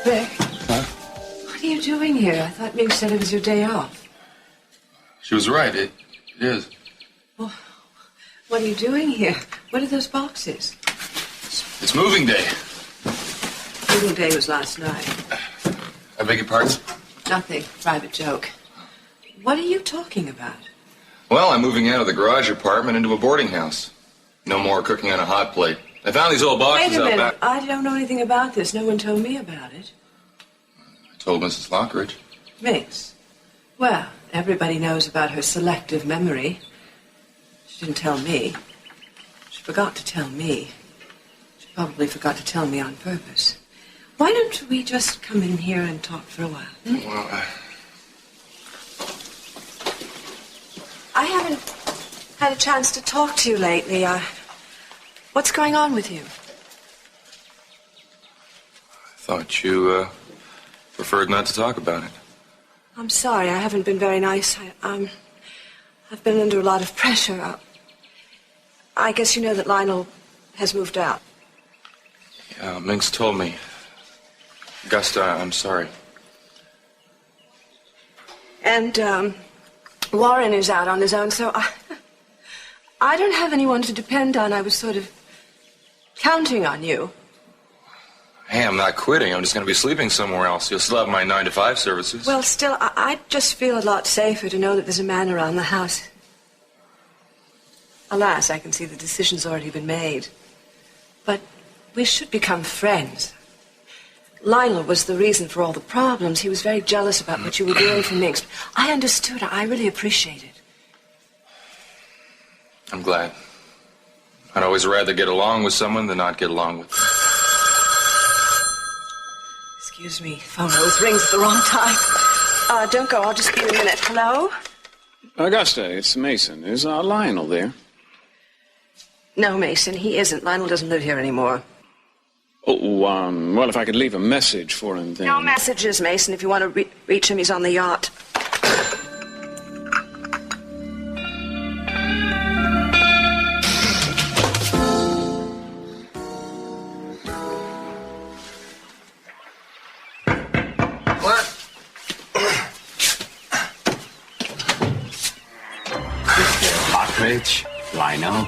Rick? Huh? What are you doing here? I thought Ming said it was your day off. She was right. It is. Well, what are you doing here? What are those boxes? It's moving day. Moving day was last night. I beg your pardon? Nothing. Private joke. What are you talking about? Well, I'm moving out of the garage apartment into a boarding house. No more cooking on a hot plate. I found these old boxes Wait a minute. out back. I don't know anything about this. No one told me about it. I told Mrs. Lockridge. Miss? Well, everybody knows about her selective memory. She didn't tell me. She forgot to tell me. She probably forgot to tell me on purpose. Why don't we just come in here and talk for a while? Well, I haven't had a chance to talk to you lately. What's going on with you? I thought you preferred not to talk about it. I'm sorry. I haven't been very nice. I've been under a lot of pressure. I guess you know that Lionel has moved out. Yeah, Minx told me. Augusta, I'm sorry. And, Warren is out on his own, so I don't have anyone to depend on. I was sort of counting on you. Hey, I'm not quitting. I'm just going to be sleeping somewhere else. You'll still have my 9-to-5 services. Well, still, I just feel a lot safer to know that there's a man around the house. Alas, I can see the decision's already been made. But we should become friends. Lionel was the reason for all the problems. He was very jealous about what you were doing for Minx. I understood. I really appreciate it. I'm glad. I'd always rather get along with someone than not get along with them. Excuse me. Phone always rings at the wrong time. Don't go. I'll just be a minute. Hello? Augusta, it's Mason. Is Lionel there? No, Mason, he isn't. Lionel doesn't live here anymore. Oh, well, if I could leave a message for him, then... No messages, Mason. If you want to reach him, he's on the yacht. What? Lockridge, Lionel.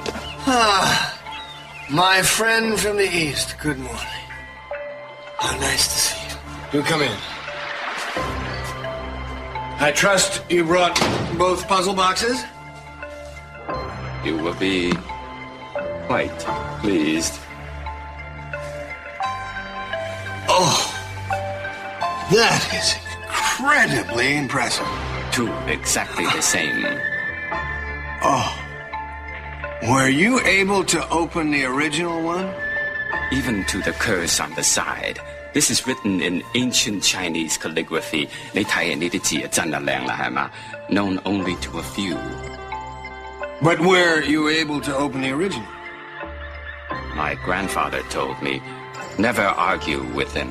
My friend from the East, good morning. How nice to see you. Do come in. I trust you brought both puzzle boxes? You will be quite pleased. Oh, that is incredibly impressive. Two exactly the same. Oh. Were you able to open the original one? Even to the curse on the side. This is written in ancient Chinese calligraphy. 你睇呢啲字真係靚啦，係嘛? Known only to a few. But were you able to open the original? My grandfather told me, never argue with him.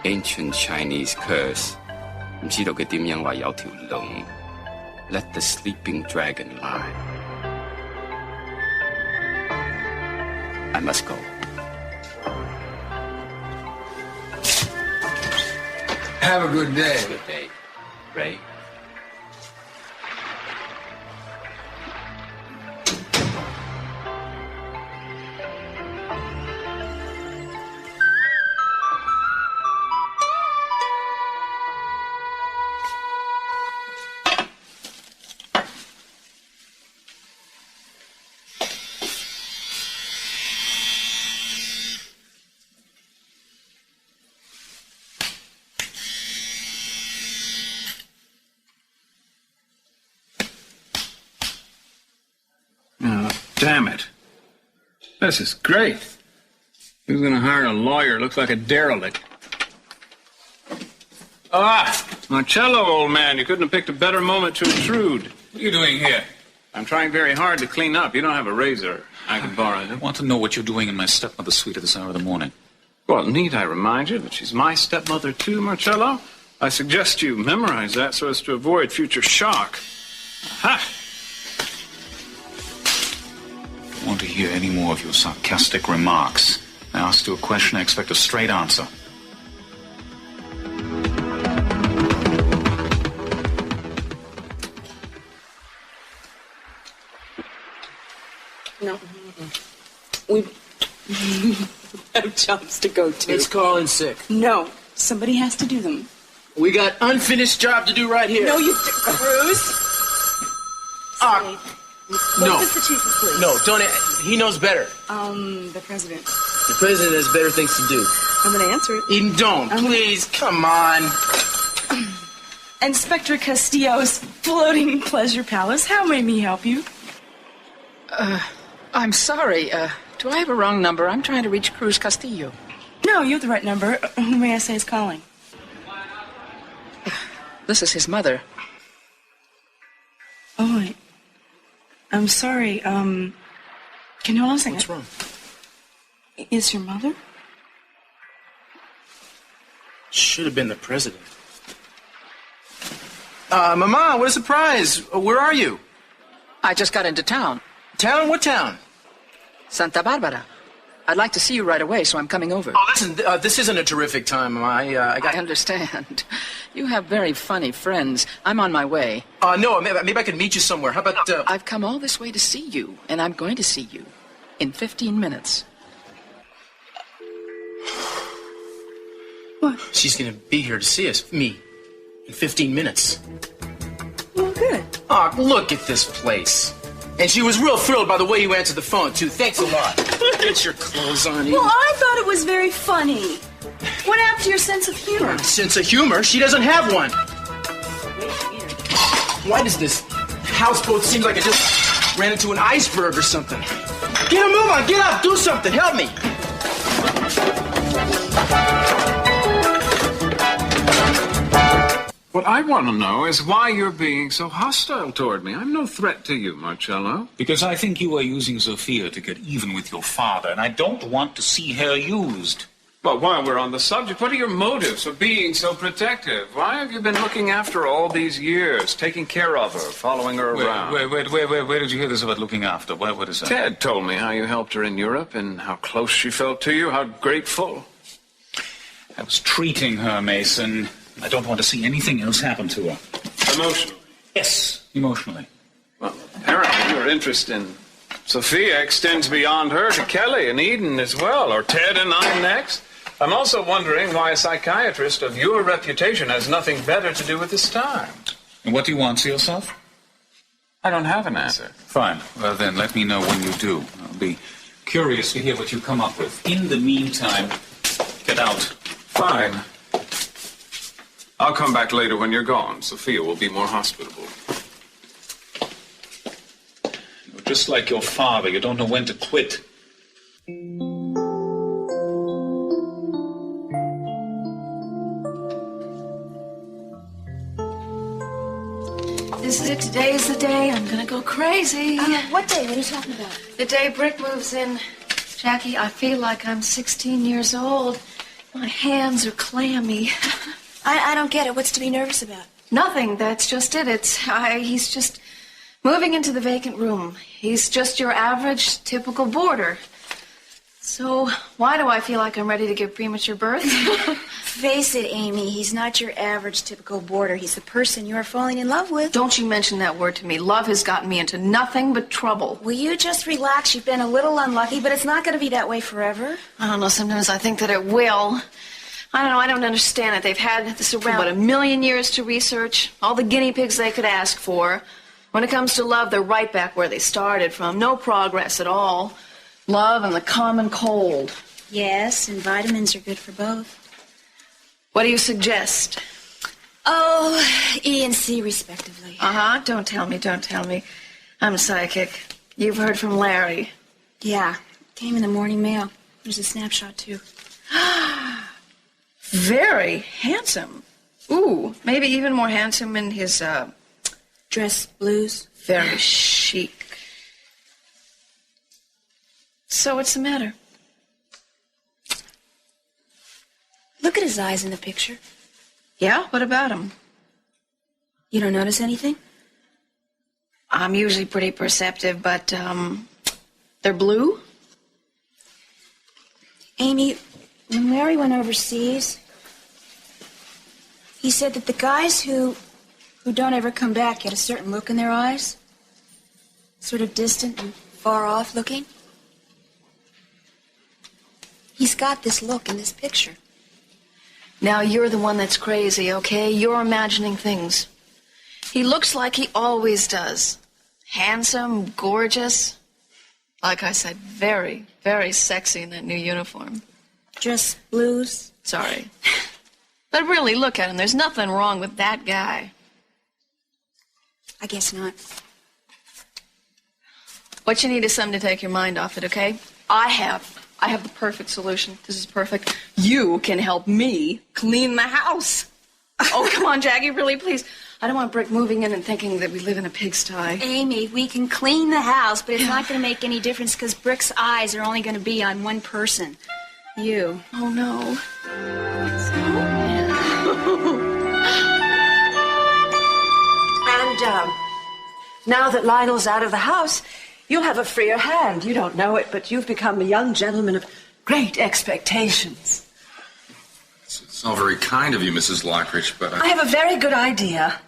Ancient Chinese curse. 唔知道佢點樣話有條龍. Let the sleeping dragon lie. I must go. Have a good day. Good day, Ray. Damn it. This is great. Who's going to hire a lawyer? Looks like a derelict. Marcello, old man, you couldn't have picked a better moment to intrude. What are you doing here? I'm trying very hard to clean up. You don't have a razor. I can borrow it. I want to know what you're doing in my stepmother's suite at this hour of the morning. Well, need I remind you that she's my stepmother too, Marcello? I suggest you memorize that so as to avoid future shock. Aha! I don't want to hear any more of your sarcastic remarks. I asked you a question, I expect a straight answer. jobs to go to. Let's call in sick. No, somebody has to do them. We got unfinished job to do right here. No, you Cruz. No. What is the chief of police? No, don't. He knows better. The president. The president has better things to do. I'm going to answer it. Eden, don't. Please, come on. Inspector Castillo's floating pleasure palace. How may me help you? I'm sorry. Do I have a wrong number? I'm trying to reach Cruz Castillo. No, you have the right number. Who may I say is calling? This is his mother. Oh, I'm sorry. Can you hold on a second? What's wrong? Is your mother? Should have been the president. Mama, what a surprise. Where are you? I just got into town. Town? What town? Santa Bárbara. I'd like to see you right away, so I'm coming over. Oh, listen, this isn't a terrific time, Mama. I understand. You have very funny friends. I'm on my way. No, maybe I could meet you somewhere. How about, I've come all this way to see you, and I'm going to see you in 15 minutes. What? She's gonna be here to see us, me, in 15 minutes. Well, good. Oh, look at this place. And she was real thrilled by the way you answered the phone, too. Thanks a lot. Get your clothes on, Eden. Well, I thought it was very funny. What happened to your sense of humor? Sense of humor? She doesn't have one. Why does this houseboat seem like it just ran into an iceberg or something? Get a move on. Get up. Do something. Help me. What I want to know is why you're being so hostile toward me. I'm no threat to you, Marcello. Because I think you are using Sophia to get even with your father, and I don't want to see her used. Well, while we're on the subject, what are your motives for being so protective? Why have you been looking after her all these years, taking care of her, following her around? Where did you hear this about looking after? What is that? Ted told me how you helped her in Europe and how close she felt to you, how grateful. I was treating her, Mason. I don't want to see anything else happen to her. Emotionally? Yes, emotionally. Well, apparently your interest in Sophia extends beyond her to Kelly and Eden as well, or Ted and I'm next. I'm also wondering why a psychiatrist of your reputation has nothing better to do with his time. And what do you want for yourself? I don't have an answer. Fine. Well, then, let me know when you do. I'll be curious to hear what you come up with. In the meantime, get out. Fine. I'll come back later when you're gone. Sophia will be more hospitable. You're just like your father. You don't know when to quit. This is it. Today is the day. I'm gonna go crazy. What day? What are you talking about? The day Brick moves in. Jackie, I feel like I'm 16 years old. My hands are clammy. I don't get it. What's to be nervous about? Nothing. That's just it. He's just moving into the vacant room. He's just your average, typical boarder. So why do I feel like I'm ready to give premature birth? Face it, Amy. He's not your average, typical boarder. He's the person you're falling in love with. Don't you mention that word to me. Love has gotten me into nothing but trouble. Will you just relax? You've been a little unlucky, but it's not going to be that way forever. I don't know. Sometimes I think that it will. I don't know. I don't understand it. They've had this around for about 1,000,000 years to research. All the guinea pigs they could ask for. When it comes to love, they're right back where they started from. No progress at all. Love and the common cold. Yes, and vitamins are good for both. What do you suggest? Oh, E and C, respectively. Uh-huh. Don't tell me. Don't tell me. I'm psychic. You've heard from Larry. Yeah. Came in the morning mail. There's a snapshot, too. Very handsome. Ooh, maybe even more handsome in his, dress blues. Very chic. So what's the matter? Look at his eyes in the picture. Yeah? What about him? You don't notice anything? I'm usually pretty perceptive, but, they're blue? Amy, when Larry went overseas, he said that the guys who don't ever come back get a certain look in their eyes. Sort of distant and far off looking. He's got this look in this picture. Now you're the one that's crazy, okay? You're imagining things. He looks like he always does. Handsome, gorgeous. Like I said, very, very sexy in that new uniform. Just blues? Sorry. But really, look at him. There's nothing wrong with that guy. I guess not. What you need is something to take your mind off it, okay? I have the perfect solution. This is perfect. You can help me clean the house. Oh, come on, Jackie, really, please. I don't want Brick moving in and thinking that we live in a pigsty. Amy, we can clean the house, but it's not going to make any difference because Brick's eyes are only going to be on one person. You. Oh, no. And now that Lionel's out of the house, you'll have a freer hand. You don't know it, but you've become a young gentleman of great expectations. It's all very kind of you, Mrs. Lockridge, but I have a very good idea.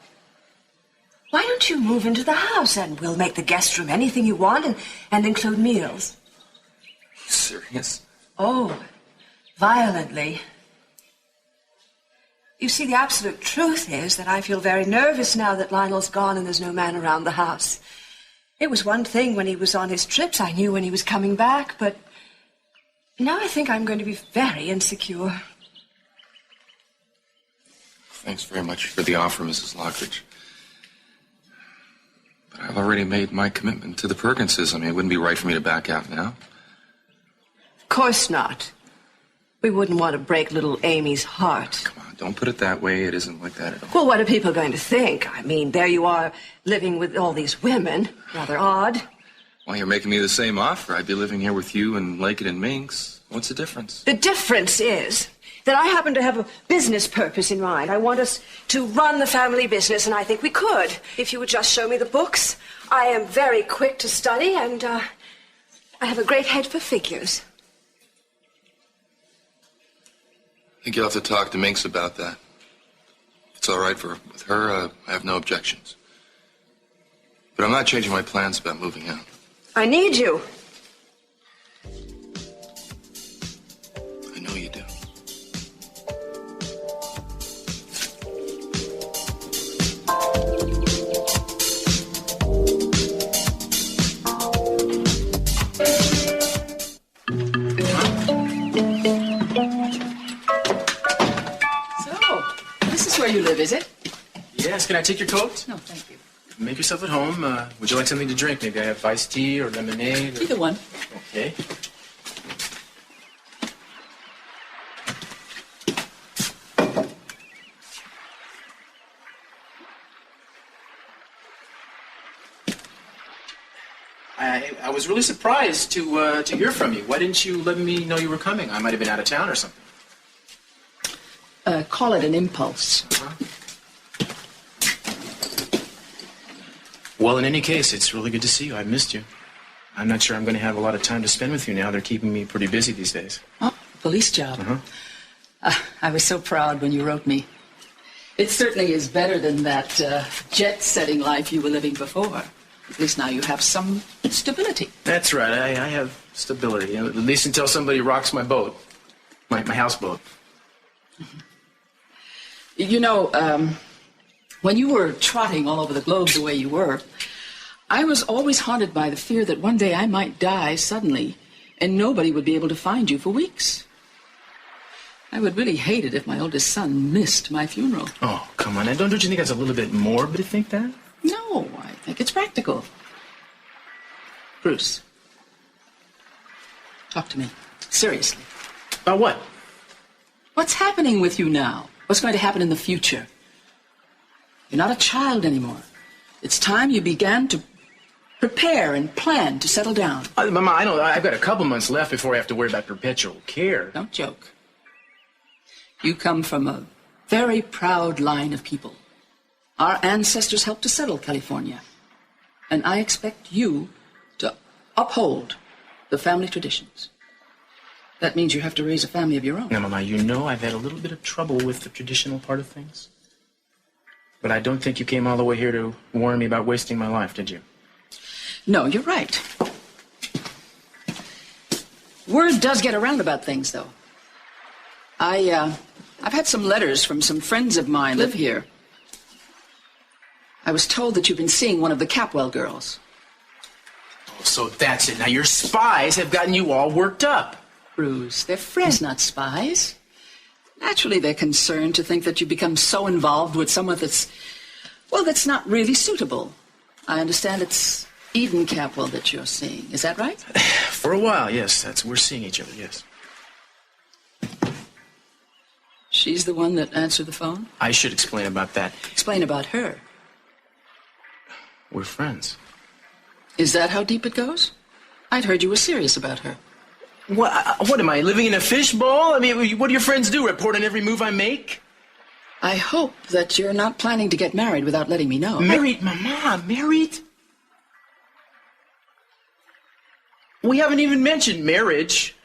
Why don't you move into the house and we'll make the guest room anything you want and include meals? Are you serious? Oh, violently. You see, the absolute truth is that I feel very nervous now that Lionel's gone and there's no man around the house. It was one thing when he was on his trips. I knew when he was coming back, but now I think I'm going to be very insecure. Thanks very much for the offer, Mrs. Lockridge. But I've already made my commitment to the Perkinses. I mean, it wouldn't be right for me to back out now. Of course not. We wouldn't want to break little Amy's heart. Come on, don't put it that way. It isn't like that at all. Well, what are people going to think? I mean, there you are, living with all these women. Rather odd. Well, you're making me the same offer. I'd be living here with you and Lakin and Minx. What's the difference? The difference is that I happen to have a business purpose in mind. I want us to run the family business, and I think we could, if you would just show me the books. I am very quick to study, and I have a great head for figures. I think you'll have to talk to Minx about that. If it's all right with her, I have no objections. But I'm not changing my plans about moving out. I need you. I know you do. Where you live, is it? Yes, can I take your coat? No, thank you. Make yourself at home. Would you like something to drink? Maybe I have iced tea or lemonade? Or... Either one. Okay. I was really surprised to hear from you. Why didn't you let me know you were coming? I might have been out of town or something. Call it an impulse. Well, in any case, it's really good to see you. I missed you. I'm not sure I'm going to have a lot of time to spend with you now. They're keeping me pretty busy these days. Oh, police job. I was so proud when you wrote me. It certainly is better than that jet-setting life you were living before. At least now you have some stability. That's right. I have stability. At least until somebody rocks my boat. My houseboat. Mm-hmm. You know, when you were trotting all over the globe the way you were, I was always haunted by the fear that one day I might die suddenly and nobody would be able to find you for weeks. I would really hate it if my oldest son missed my funeral. Oh, come on. Now, don't you think that's a little bit morbid to think that? No, I think it's practical. Bruce, talk to me. Seriously. About what? What's happening with you now? What's going to happen in the future? You're not a child anymore. It's time you began to prepare and plan to settle down. Mama, I know I've got a couple months left before I have to worry about perpetual care. Don't joke. You come from a very proud line of people. Our ancestors helped to settle California. And I expect you to uphold the family traditions. That means you have to raise a family of your own. Now, Mama, you know I've had a little bit of trouble with the traditional part of things. But I don't think you came all the way here to warn me about wasting my life, did you? No, you're right. Word does get around about things, though. I've had some letters from some friends of mine live here. I was told that you've been seeing one of the Capwell girls. Oh, so that's it. Now your spies have gotten you all worked up. Cruz, they're friends, not spies. Naturally, they're concerned to think that you become so involved with someone that's not really suitable. I understand it's Eden Capwell that you're seeing. Is that right? For a while, yes. We're seeing each other, yes. She's the one that answered the phone? I should explain about that. Explain about her. We're friends. Is that how deep it goes? I'd heard you were serious about her. What am I, living in a fishbowl? I mean, what do your friends do, report on every move I make? I hope that you're not planning to get married without letting me know. Married, Mama? Married? We haven't even mentioned marriage.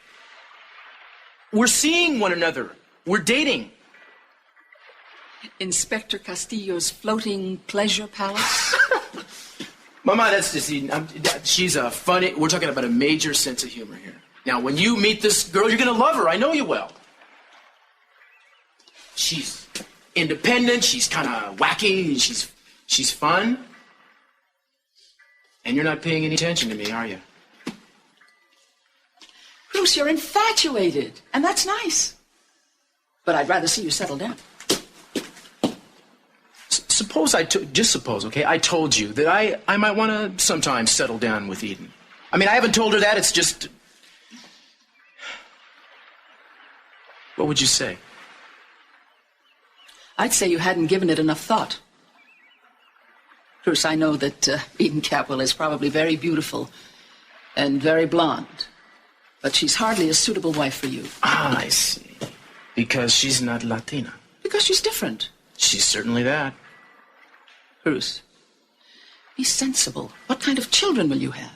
We're seeing one another. We're dating. Inspector Castillo's floating pleasure palace? Mama, that's just Eden. She's a funny... We're talking about a major sense of humor here. Now, when you meet this girl, you're going to love her. I know you will. She's independent. She's kind of wacky. She's fun. And you're not paying any attention to me, are you? Cruz, you're infatuated. And that's nice. But I'd rather see you settle down. Suppose just suppose, okay, I told you that I might want to sometimes settle down with Eden. I mean, I haven't told her that. It's just... What would you say? I'd say you hadn't given it enough thought. Cruz, I know that Eden Capwell is probably very beautiful and very blonde, but she's hardly a suitable wife for you. Ah, I see. Because she's not Latina. Because she's different. She's certainly that. Cruz, be sensible. What kind of children will you have?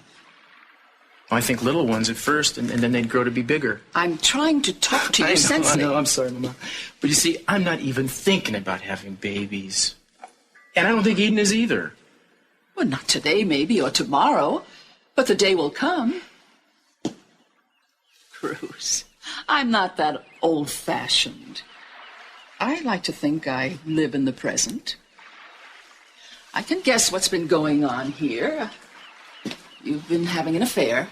I think little ones at first, and then they'd grow to be bigger. I'm trying to talk to you sensibly. I know, I'm sorry, Mama. But you see, I'm not even thinking about having babies. And I don't think Eden is either. Well, not today, maybe, or tomorrow. But the day will come. Cruz, I'm not that old-fashioned. I like to think I live in the present. I can guess what's been going on here. You've been having an affair.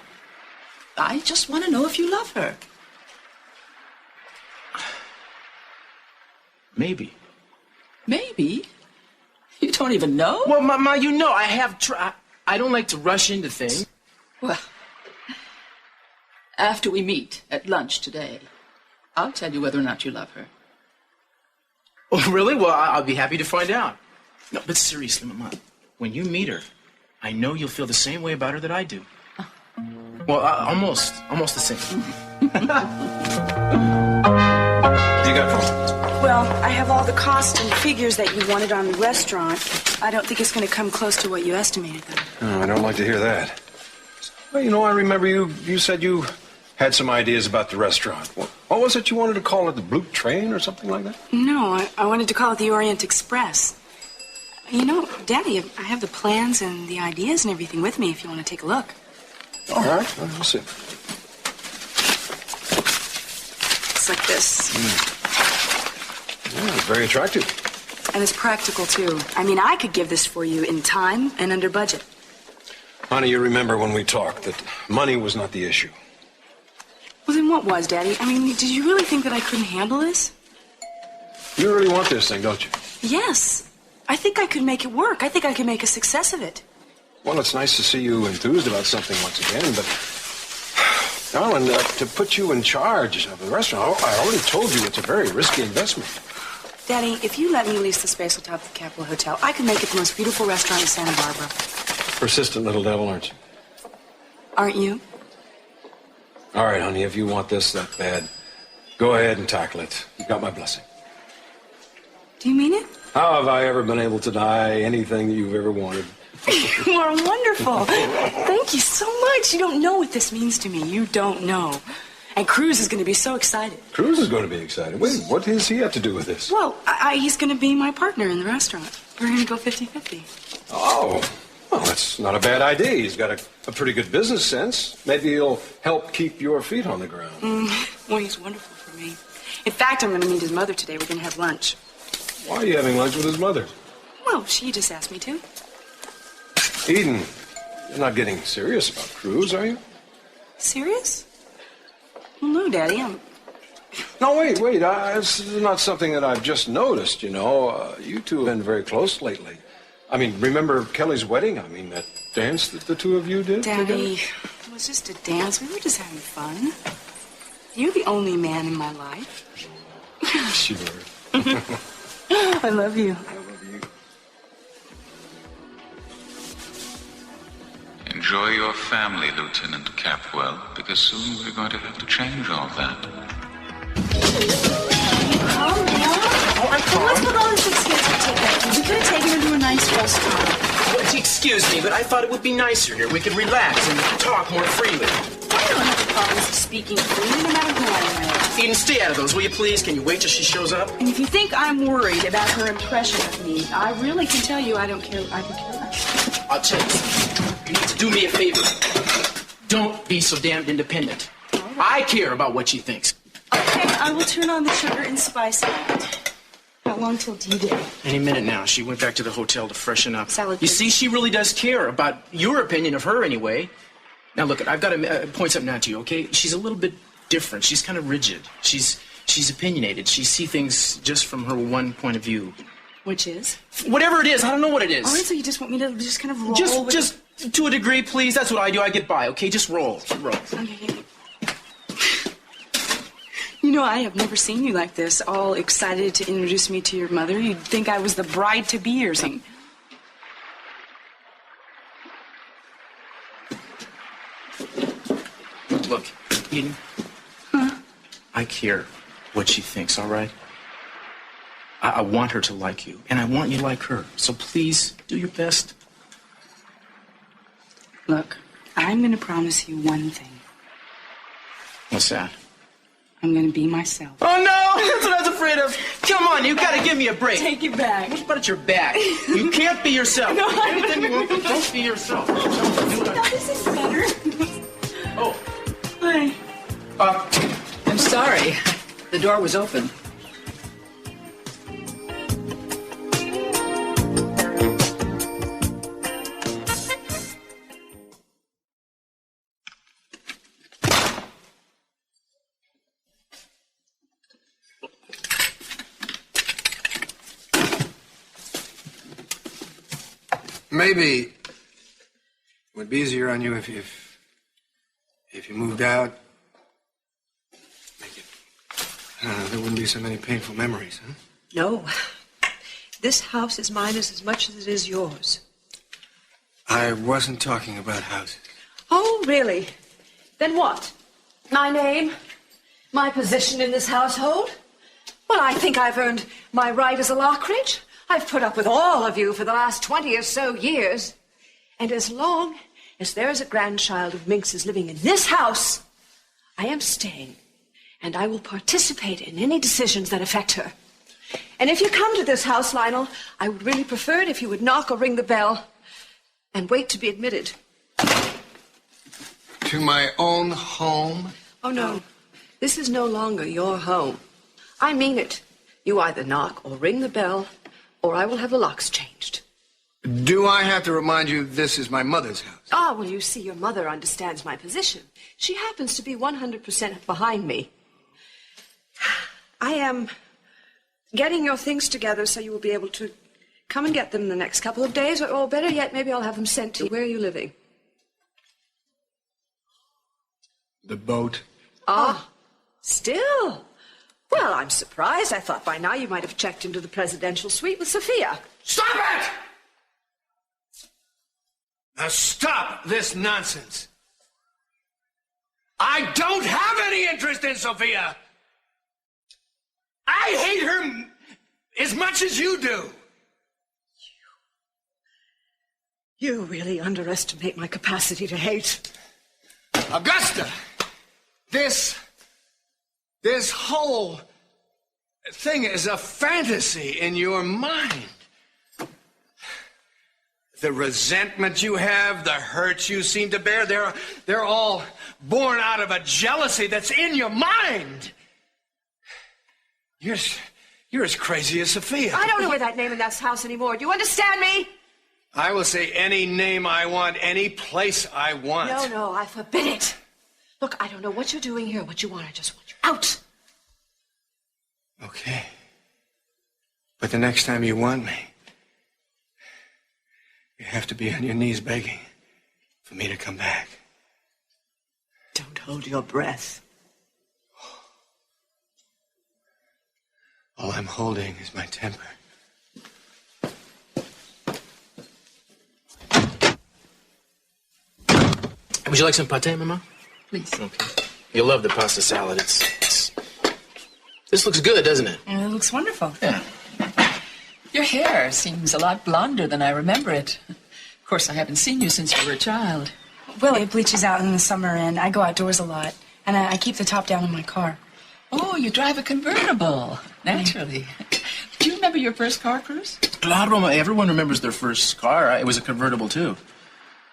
I just want to know if you love her. Maybe. Maybe? You don't even know? Well, Mama, you know, I don't like to rush into things. Well, after we meet at lunch today, I'll tell you whether or not you love her. Oh, really? Well, I'll be happy to find out. No, but seriously, Mama, when you meet her, I know you'll feel the same way about her that I do. Well, almost the same. What do you got for me? Well, I have all the costs and figures that you wanted on the restaurant. I don't think it's going to come close to what you estimated, though. Oh, I don't like to hear that. Well, you know, I remember you said you had some ideas about the restaurant. What was it you wanted to call it, the Blue Train or something like that? No, I wanted to call it the Orient Express. You know, Daddy, I have the plans and the ideas and everything with me if you want to take a look. All right, we'll see. It's like this. Yeah, it's very attractive. And it's practical, too. I mean, I could give this for you in time and under budget. Honey, you remember when we talked that money was not the issue. Well, then what was, Daddy? I mean, did you really think that I couldn't handle this? You really want this thing, don't you? Yes. I think I could make it work. I think I could make a success of it. Well, it's nice to see you enthused about something once again, but... Darling, to put you in charge of the restaurant, I already told you it's a very risky investment. Daddy, if you let me lease the space atop the Capitol Hotel, I could make it the most beautiful restaurant in Santa Bárbara. Persistent little devil, aren't you? Aren't you? All right, honey, if you want this that bad, go ahead and tackle it. You got my blessing. Do you mean it? How have I ever been able to deny anything that you've ever wanted? You are wonderful. Thank you so much. You don't know what this means to me. You don't know. And Cruz is going to be so excited. Cruz is going to be excited. Wait, what does he have to do with this? Well, he's going to be my partner in the restaurant. We're going to go 50-50. Oh, Well, that's not a bad idea. He's got a pretty good business sense. Maybe he'll help keep your feet on the ground. Well, he's wonderful for me. In fact, I'm going to meet his mother today. We're going to have lunch. Why are you having lunch with his mother? Well, she just asked me to. Eden, you're not getting serious about Cruz, are you? Serious? Well, no, Daddy. No, wait. This is not something that I've just noticed, you know. You two have been very close lately. I mean, remember Kelly's wedding? I mean, that dance that the two of you did Daddy, together? it was just a dance. We were just having fun. You're the only man in my life. Sure. I love you. I love you. Enjoy your family, Lieutenant Capwell, because soon we're going to have to change all that. Calm down. Oh, I'm calm. What's with all this expensive ticket? We could have taken her to a nice restaurant. Well, excuse me, but I thought it would be nicer here. We could relax and talk more freely. I don't have the problems of speaking freely, no matter who I am. Eden, stay out of those, will you please? Can you wait till she shows up? And if you think I'm worried about her impression of me, I really can tell you I don't care much. I'll tell you something. You need to do me a favor. Don't be so damned independent. I care about what she thinks. Okay, I will turn on the sugar and spice it. How long till D-Day? Any minute now. She went back to the hotel to freshen up. Salad. You see, she really does care about your opinion of her anyway. Now, look, I've got to point something out to you, okay? She's a little bit different. She's kind of rigid. She's opinionated. She sees things just from her one point of view. Which is? Whatever it is. I don't know what it is. All right, so you just want me to just kind of roll Just to a degree, please. That's what I do. I get by, okay? Just roll. Roll. Okay. You know, I have never seen you like this, all excited to introduce me to your mother. You'd think I was the bride-to-be or something. Look, Eden. I care what she thinks, all right? I want her to like you, and I want you to like her. So please, do your best. Look, I'm going to promise you one thing. What's that? I'm going to be myself. Oh, no! That's what I was afraid of. Come on, you got to give me a break. Take it back. What's about your back? You can't be yourself. No, Anything you want, don't be yourself. No, this is better. Oh. Hi. I'm sorry. The door was open. Maybe it would be easier on you if you moved out. There wouldn't be so many painful memories, huh? No. This house is mine as much as it is yours. I wasn't talking about houses. Oh, really? Then what? My name? My position in this household? Well, I think I've earned my right as a Lockridge. I've put up with all of you for the last 20 or so years. And as long as there is a grandchild of Minx's living in this house, I am staying. And I will participate in any decisions that affect her. And if you come to this house, Lionel, I would really prefer it if you would knock or ring the bell and wait to be admitted. To my own home? Oh, no. This is no longer your home. I mean it. You either knock or ring the bell, or I will have the locks changed. Do I have to remind you this is my mother's house? Ah, well, you see, your mother understands my position. She happens to be 100% behind me. I am getting your things together so you will be able to come and get them in the next couple of days, or better yet, maybe I'll have them sent to you. Where are you living? The boat. Ah, still? Well, I'm surprised. I thought by now you might have checked into the presidential suite with Sophia. Stop it! Now stop this nonsense. I don't have any interest in Sophia. I hate her as much as you do. You really underestimate my capacity to hate. Augusta, this whole thing is a fantasy in your mind. The resentment you have, the hurt you seem to bear, they're all born out of a jealousy that's in your mind. You're as crazy as Sophia. I don't know that name in this house anymore. Do you understand me? I will say any name I want, any place I want. No, I forbid it. Look, I don't know what you're doing here, what you want. I just want you out. Okay. But the next time you want me, you have to be on your knees begging for me to come back. Don't hold your breath. All I'm holding is my temper. Would you like some pate, Mama? Please. Okay. You'll love the pasta salad. This looks good, doesn't it? It looks wonderful. Yeah. Your hair seems a lot blonder than I remember it. Of course, I haven't seen you since you were a child. Well, it bleaches out in the summer, and I go outdoors a lot. And I keep the top down in my car. Oh, you drive a convertible. Naturally. Do you remember your first car, Cruz? Claro, everyone remembers their first car. It was a convertible, too.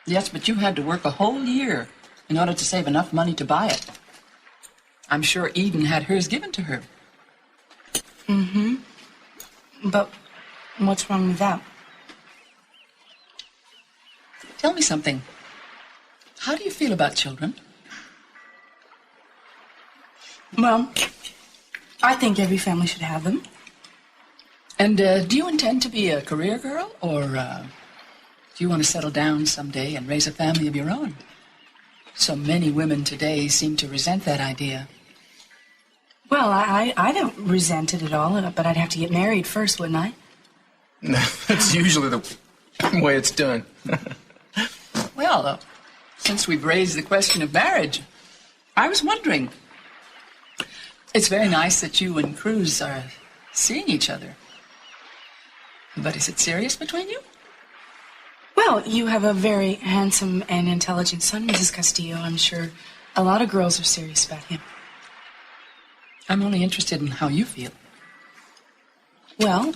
Yes, but you had to work a whole year in order to save enough money to buy it. I'm sure Eden had hers given to her. Mm-hmm. But what's wrong with that? Tell me something. How do you feel about children? Well, I think every family should have them. And do you intend to be a career girl, or do you want to settle down someday and raise a family of your own? So many women today seem to resent that idea. Well, I don't resent it at all, but I'd have to get married first, wouldn't I? That's usually the way it's done. Well, since we've raised the question of marriage, I was wondering. It's very nice that you and Cruz are seeing each other. But is it serious between you? Well, you have a very handsome and intelligent son, Mrs. Castillo. I'm sure a lot of girls are serious about him. I'm only interested in how you feel. Well,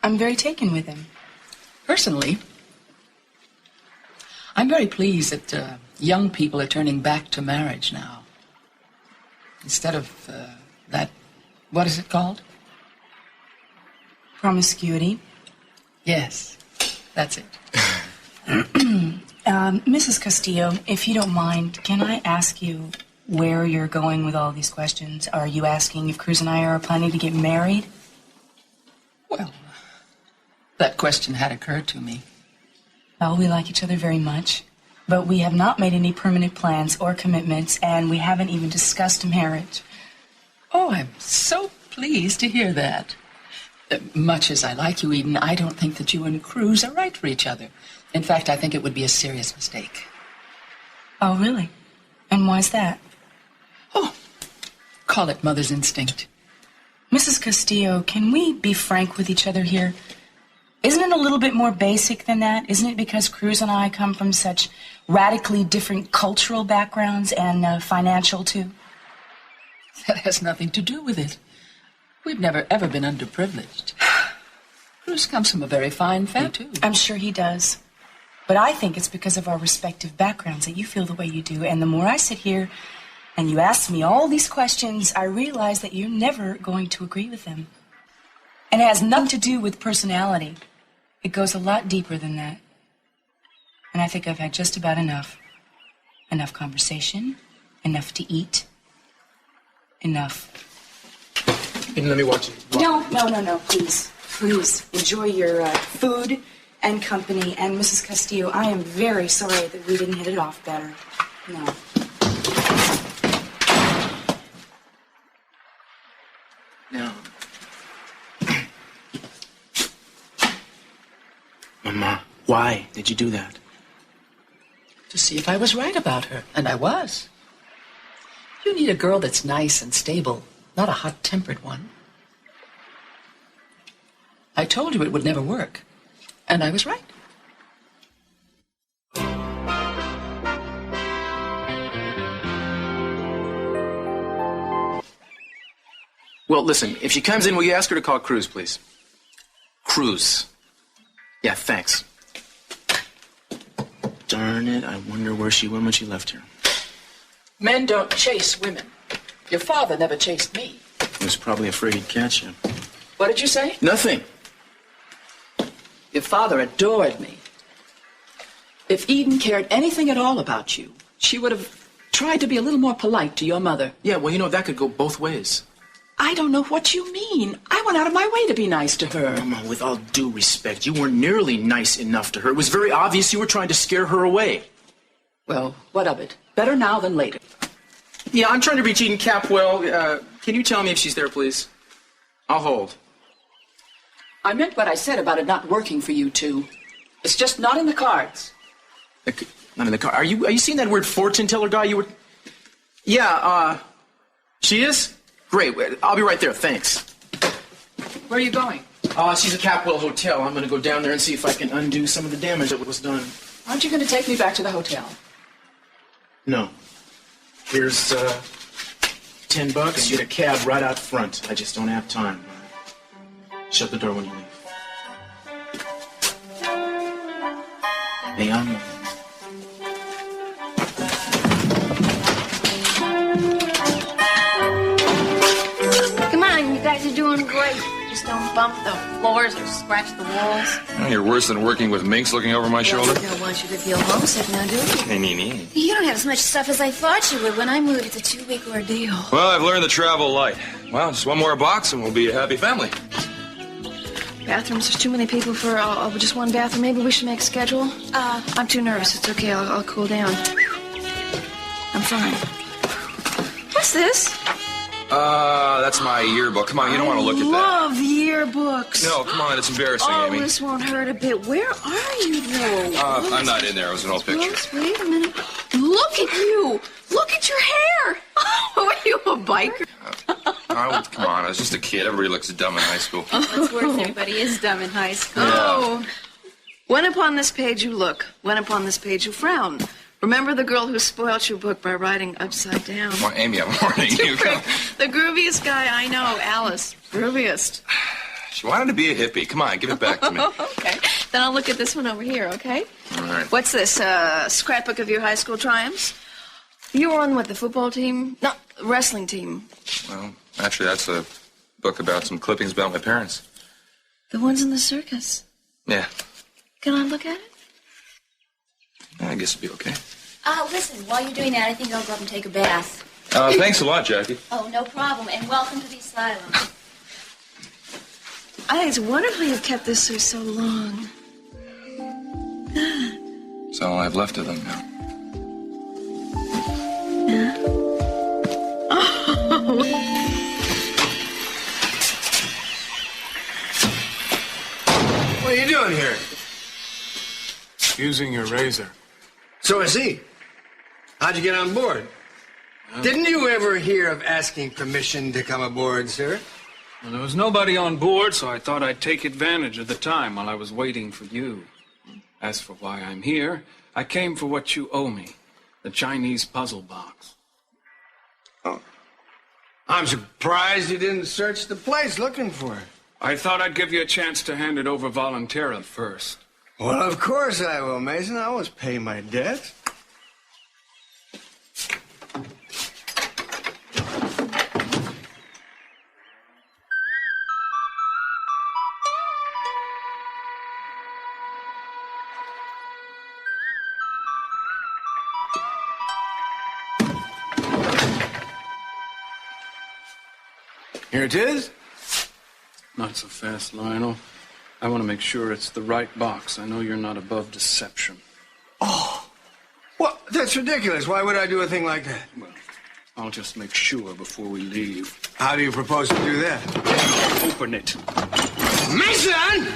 I'm very taken with him. Personally, I'm very pleased that young people are turning back to marriage now. Instead of that, what is it called? Promiscuity. Yes, that's it. Mrs. Castillo, if you don't mind, can I ask you where you're going with all these questions? Are you asking if Cruz and I are planning to get married? Well, that question had occurred to me. Well, we like each other very much, but we have not made any permanent plans or commitments, and we haven't even discussed marriage. Oh, I'm so pleased to hear that. Much as I like you, Eden, I don't think that you and Cruz are right for each other. In fact, I think it would be a serious mistake. Oh, really? And why's that? Oh, call it mother's instinct. Mrs. Castillo, can we be frank with each other here? Isn't it a little bit more basic than that? Isn't it because Cruz and I come from such radically different cultural backgrounds and financial, too? That has nothing to do with it. We've never, ever been underprivileged. Cruz comes from a very fine family, too. I'm sure he does. But I think it's because of our respective backgrounds that you feel the way you do. And the more I sit here and you ask me all these questions, I realize that you're never going to agree with them. And it has nothing to do with personality. It goes a lot deeper than that. And I think I've had just about enough. Enough conversation, enough to eat, enough. And let me watch it. No, please. Please, enjoy your food and company. And Mrs. Castillo, I am very sorry that we didn't hit it off better. No. No. Mama, why did you do that? To see if I was right about her, and I was. You need a girl that's nice and stable, not a hot-tempered one. I told you it would never work, and I was right. Well, listen, if she comes in, will you ask her to call Cruz, please? Cruz. Yeah, thanks. darn it. I wonder where she went when she left here. Men don't chase women. Your father never chased me. He was probably afraid he'd catch you. What did you say? Nothing. Your father adored me. If Eden cared anything at all about you, she would have tried to be a little more polite to your mother. Yeah, well, you know, that could go both ways. I don't know what you mean. I went out of my way to be nice to her. Mama, with all due respect, you weren't nearly nice enough to her. It was very obvious you were trying to scare her away. Well, what of it? Better now than later. Yeah, I'm trying to reach Eden Capwell. Can you tell me if she's there, please? I'll hold. I meant what I said about it not working for you two. It's just not in the cards. Not in the car. Are you seeing that weird fortune teller guy you were... Yeah, she is? Great. I'll be right there. Thanks. Where are you going? She's at Capwell Hotel. I'm going to go down there and see if I can undo some of the damage that was done. Aren't you going to take me back to the hotel? No. Here's, $10 and get a cab right out front. I just don't have time. Shut the door when you leave. Hey, Come on, you guys are doing great. Just don't bump the floors or scratch the walls. Oh, you're worse than working with minks looking over my shoulder. I don't want you to feel homesick now, do you? You don't have as much stuff as I thought you would. When I moved, it's a 2-week ordeal. Well, I've learned to travel light. Well, just one more box and we'll be a happy family. Bathrooms, there's too many people for just one bathroom. Maybe we should make a schedule. I'm too nervous. It's okay. I'll cool down. I'm fine. What's this? That's my yearbook. Come on, you don't want to look at that. I love yearbooks. No, come on, it's embarrassing, Oh, Amy. this won't hurt a bit. Where are you, though? I'm not in there. It was an old picture. Let's wait a minute. Look at you. Look at your hair. Oh, are you a biker? Oh, come on, I was just a kid. Everybody looks dumb in high school. What's worse, everybody is dumb in high school. Oh. When upon this page you look, when upon this page you frown. Remember the girl who spoilt your book by writing upside down. Well, Amy, I'm warning you. The grooviest guy I know, Alice. Grooviest. She wanted to be a hippie. Come on, give it back to me. Okay. Then I'll look at this one over here, okay? All right. What's this, scrapbook of your high school triumphs? You were on, what, the football team? No, wrestling team. Well, actually, that's a book about some clippings about my parents. The ones in the circus. Yeah. Can I look at it? I guess it'd be okay. Listen, while you're doing that, I think I'll go up and take a bath. Thanks a lot, Jackie. Oh, no problem, and welcome to the asylum. I think it's wonderful you've kept this for so long. That's all I have left of them now. Yeah. Oh. What are you doing here? Using your razor. So is he. How'd you get on board? Didn't you ever hear of asking permission to come aboard, sir? Well, there was nobody on board, so I thought I'd take advantage of the time while I was waiting for you. As for why I'm here, I came for what you owe me, the Chinese puzzle box. Oh. I'm surprised you didn't search the place looking for it. I thought I'd give you a chance to hand it over voluntarily first. Well, of course I will, Mason. I always pay my debts. Here it is. Not so fast, Lionel. I want to make sure it's the right box. I know you're not above deception. Oh, well, that's ridiculous. Why would I do a thing like that? Well, I'll just make sure before we leave. How do you propose to do that? Open it. Mason!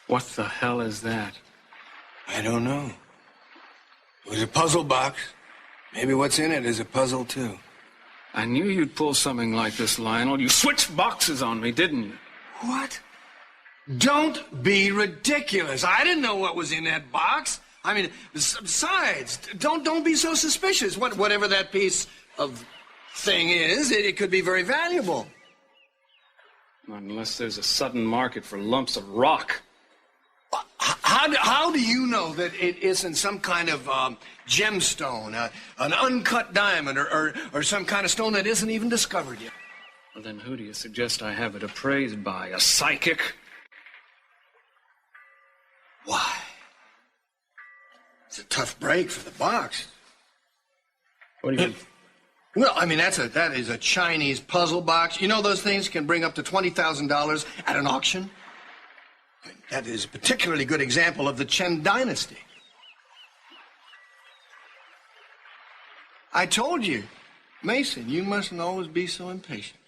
What the hell is that? I don't know. It was a puzzle box. Maybe what's in it is a puzzle, too. I knew you'd pull something like this, Lionel. You switched boxes on me, didn't you? What? Don't be ridiculous. I didn't know what was in that box. I mean, besides, don't be so suspicious. Whatever that piece of thing is, it could be very valuable. Unless there's a sudden market for lumps of rock. How do you know that it isn't some kind of gemstone, an uncut diamond, or some kind of stone that isn't even discovered yet? Well, then who do you suggest I have it appraised by? A psychic? Why? It's a tough break for the box. What do you mean? Well, I mean, that is a Chinese puzzle box. You know those things can bring up to $20,000 at an auction? I mean, that is a particularly good example of the Chen dynasty. I told you, Mason, you mustn't always be so impatient.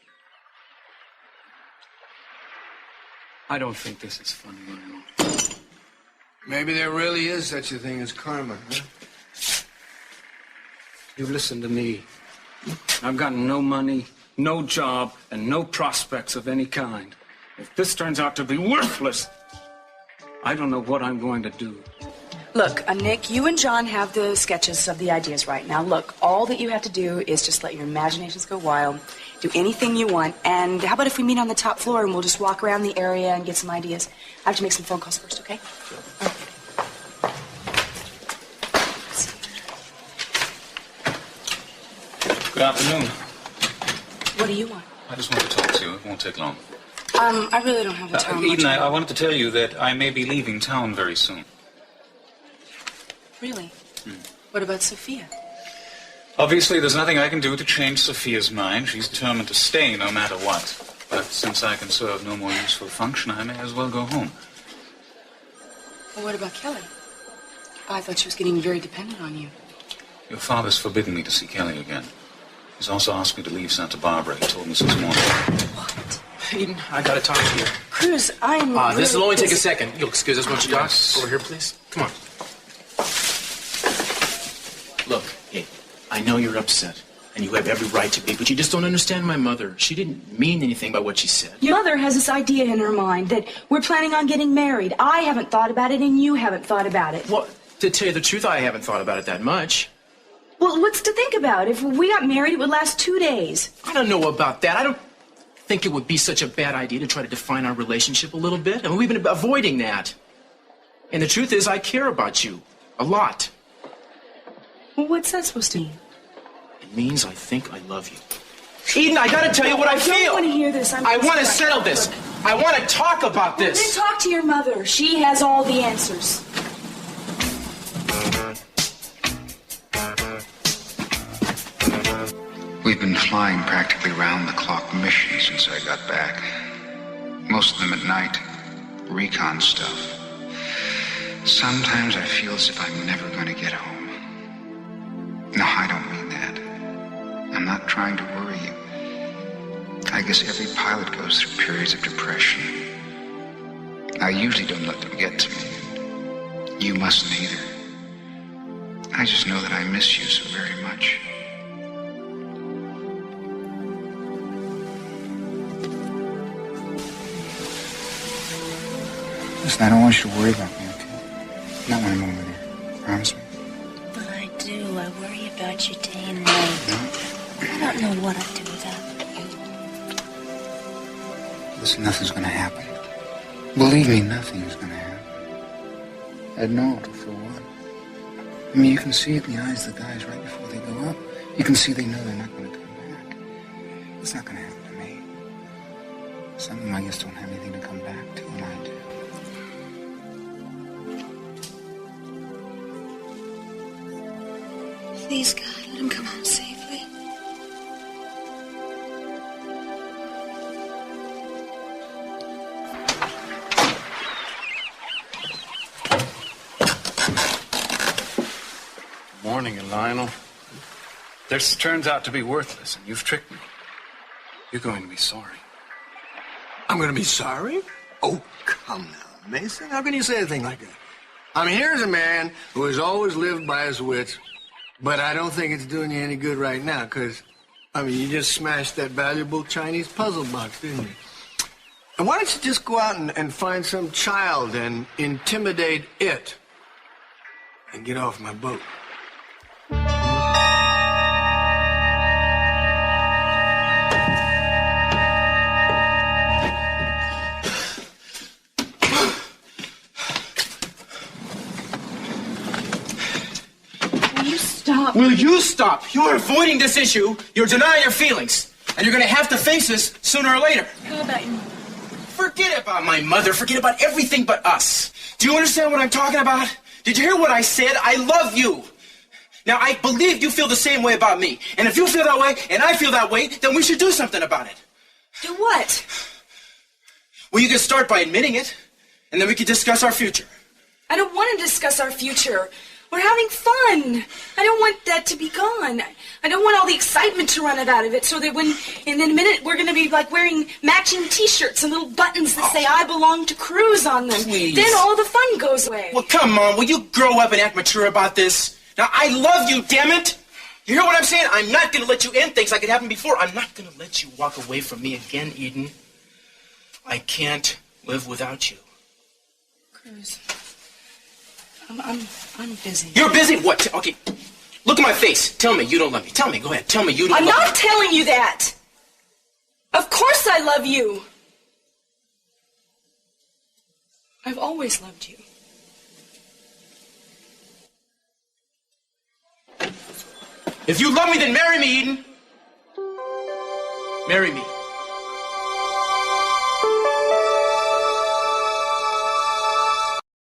I don't think this is funny anymore. Maybe there really is such a thing as karma, huh? You listen to me. I've got no money, no job, and no prospects of any kind. If this turns out to be worthless, I don't know what I'm going to do. Look, Nick, you and John have the sketches of the ideas right now. Look, all that you have to do is just let your imaginations go wild, do anything you want, and how about if we meet on the top floor and we'll just walk around the area and get some ideas? I have to make some phone calls first, okay? Sure. Okay. Good afternoon. What do you want? I just want to talk to you. It won't take long. I really don't have the time. Eden, I wanted to tell you that I may be leaving town very soon. Really? What about Sophia? Obviously, there's nothing I can do to change Sophia's mind. She's determined to stay no matter what. But since I can serve no more useful function, I may as well go home. Well, what about Kelly? I thought she was getting very dependent on you. Your father's forbidden me to see Kelly again. He's also asked me to leave Santa Bárbara. He told me since morning. What? Eden, I gotta talk to you. Cruz, I'm this will only take a busy. second. You'll excuse us once you talk. Over here, please. Come on. Look, hey, I know you're upset, and you have every right to be, but you just don't understand my mother. She didn't mean anything by what she said. Your mother has this idea in her mind that we're planning on getting married. I haven't thought about it, and you haven't thought about it. Well, to tell you the truth, I haven't thought about it that much. Well, what's to think about? If we got married, it would last 2 days. I don't know about that. I don't think it would be such a bad idea to try to define our relationship a little bit. I mean, we've been avoiding that. And the truth is, I care about you. A lot. Well, what's that supposed to mean? It means I think I love you. Eden, I gotta tell you what I feel. I don't want to hear this. I want to settle this. I want to talk about this. Well, then talk to your mother. She has all the answers. We've been flying practically round-the-clock missions since I got back. Most of them at night. Recon stuff. Sometimes I feel as if I'm never going to get home. No, I don't mean that. I'm not trying to worry you. I guess every pilot goes through periods of depression. I usually don't let them get to me. You mustn't either. I just know that I miss you so very much. Listen, I don't want you to worry about me, okay? Not when I'm over there. Promise me. But I do. I worry about you day and night. I don't know what I'd do without you. Listen, nothing's gonna happen. Believe me, nothing's gonna happen. I'd know it for one. I mean, you can see it in the eyes of the guys right before they go up. You can see they know they're not gonna come back. It's not gonna happen to me. Some of them, I guess, don't have anything to come back to, and I do. Please, God, let him come home safely. Morning, Lionel. This turns out to be worthless, and you've tricked me. You're going to be sorry. I'm going to be sorry? Oh, come now, Mason. How can you say a thing like that? I mean, here's a man who has always lived by his wits, but I don't think it's doing you any good right now, because, I mean, you just smashed that valuable Chinese puzzle box, didn't you? And why don't you just go out and find some child and intimidate it? and get off my boat. Stop. Will you stop? You're avoiding this issue. You're denying your feelings. And you're going to have to face this sooner or later. How about your mother? Forget about my mother. Forget about everything but us. Do you understand what I'm talking about? Did you hear what I said? I love you. Now, I believe you feel the same way about me. And if you feel that way and I feel that way, then we should do something about it. Do what? Well, you can start by admitting it, and then we can discuss our future. I don't want to discuss our future. We're having fun. I don't want that to be gone. I don't want all the excitement to run out of it so that when, in a minute, we're going to be like wearing matching T-shirts and little buttons that say I belong to Cruz on them. Please. Then all the fun goes away. Well, come on. Will you grow up and act mature about this? Now, I love you, damn it. You hear what I'm saying? I'm not going to let you end things like it happened before. I'm not going to let you walk away from me again, Eden. I can't live without you. Cruz. I'm busy. You're busy? What? Okay. Look at my face. Tell me you don't love me. Tell me. Go ahead. Tell me you don't love me. I'm not telling you that. Of course I love you. I've always loved you. If you love me, then marry me, Eden. Marry me.